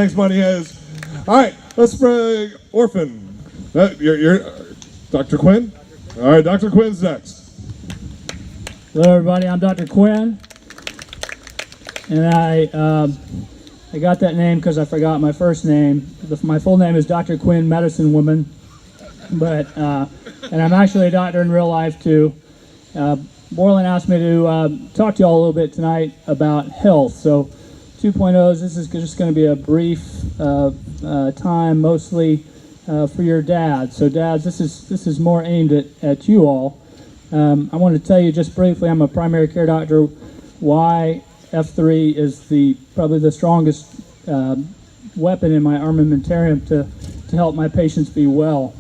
Thanks, Money Has. All right, let's bring Orphan. You're Dr. Quinn? All right, Dr. Quinn's next. Hello, everybody. I'm Dr. Quinn, and I got that name because I forgot my first name. My full name is Dr. Quinn, Medicine Woman, but and I'm actually a doctor in real life too. Borland asked me to talk to you all a little bit tonight about health. So 2.0s, this is just going to be a brief time, mostly for your dads. So dads, this is more aimed at you all. I want to tell you just briefly, I'm a primary care doctor, why F3 is probably the strongest weapon in my armamentarium to help my patients be well.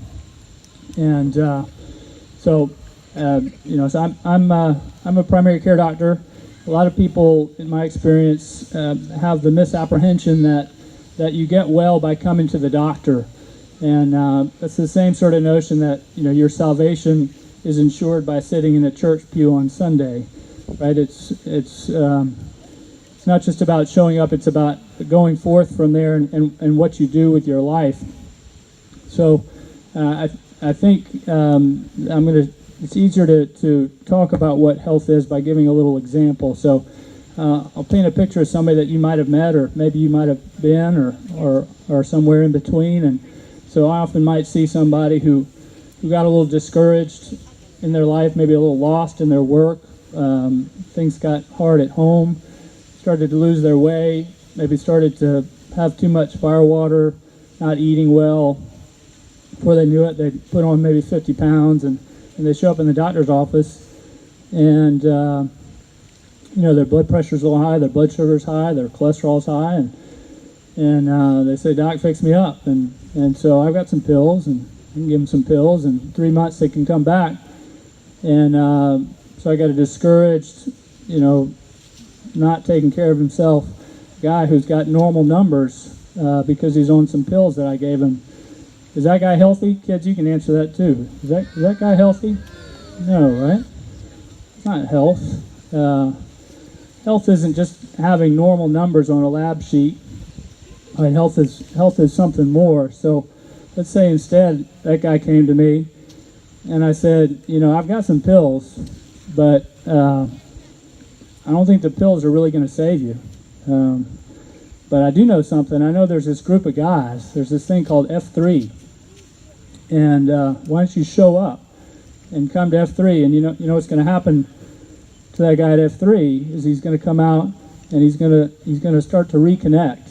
And so I'm a primary care doctor. A lot of people, in my experience, have the misapprehension that you get well by coming to the doctor, and that's the same sort of notion that your salvation is ensured by sitting in a church pew on Sunday, right? It's not just about showing up; it's about going forth from there and what you do with your life. So I think it's easier to talk about what health is by giving a little example. So I'll paint a picture of somebody that you might have met, or maybe you might have been, or somewhere in between. And so I often might see somebody who got a little discouraged in their life, maybe a little lost in their work. Things got hard at home, started to lose their way, maybe started to have too much firewater, not eating well. Before they knew it, they put on maybe 50 pounds, and they show up in the doctor's office, and their blood pressure's a little high, their blood sugar's high, their cholesterol's high, and they say, "Doc, fix me up." And so I've got some pills, and I can give them some pills, and in 3 months they can come back. And so I got a discouraged, not taking care of himself guy who's got normal numbers because he's on some pills that I gave him. Is that guy healthy? Kids, you can answer that too. Is that guy healthy? No, right? It's not health. Health isn't just having normal numbers on a lab sheet. Right, health is something more. So let's say instead that guy came to me and I said, I've got some pills, but I don't think the pills are really going to save you. But I do know something. I know there's this group of guys. There's this thing called F3. And why don't you show up and come to F3? And you know what's going to happen to that guy at F3 is he's going to come out and he's going to start to reconnect.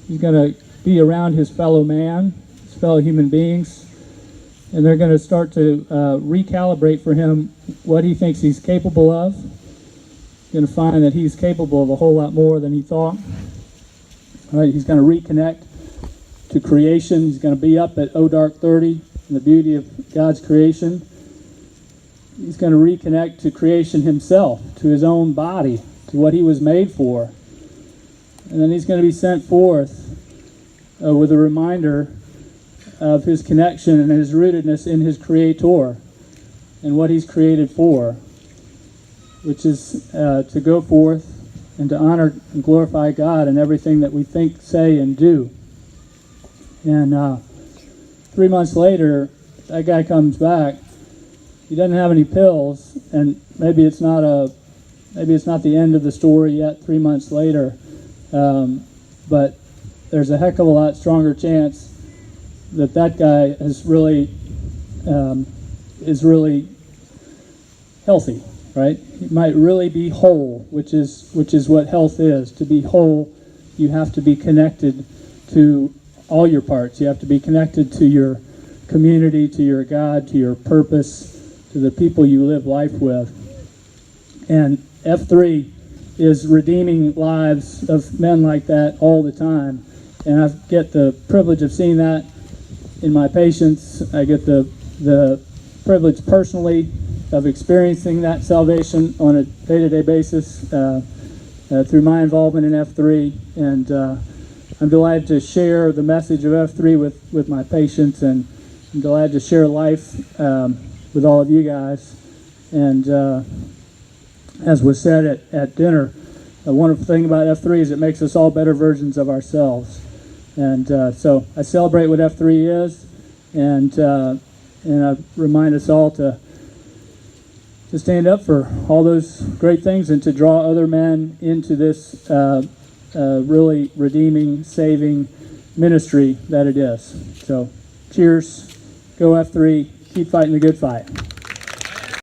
He's going to be around his fellow man, his fellow human beings, and they're going to start to recalibrate for him what he thinks he's capable of. He's going to find that he's capable of a whole lot more than he thought. All right, he's going to reconnect to creation. He's going to be up at dark 30 in the beauty of God's creation. He's going to reconnect to creation himself, to his own body, to what he was made for. And then he's going to be sent forth with a reminder of his connection and his rootedness in his Creator and what he's created for, which is to go forth and to honor and glorify God in everything that we think, say, and do. And 3 months later, that guy comes back. He doesn't have any pills, and maybe it's not the end of the story yet. 3 months later, but there's a heck of a lot stronger chance that guy is really healthy, right? He might really be whole, which is what health is. To be whole, you have to be connected to all your parts. You have to be connected to your community, to your God, to your purpose, to the people you live life with. And F3 is redeeming lives of men like that all the time. And I get the privilege of seeing that in my patients. I get the privilege personally of experiencing that salvation on a day-to-day basis through my involvement in F3. And I'm delighted to share the message of F3 with my patients, and I'm delighted to share life with all of you guys. And as was said at dinner, the wonderful thing about F3 is it makes us all better versions of ourselves. And so I celebrate what F3 is, and I remind us all to stand up for all those great things and to draw other men into this really redeeming, saving ministry that it is. So cheers, go F3, keep fighting the good fight.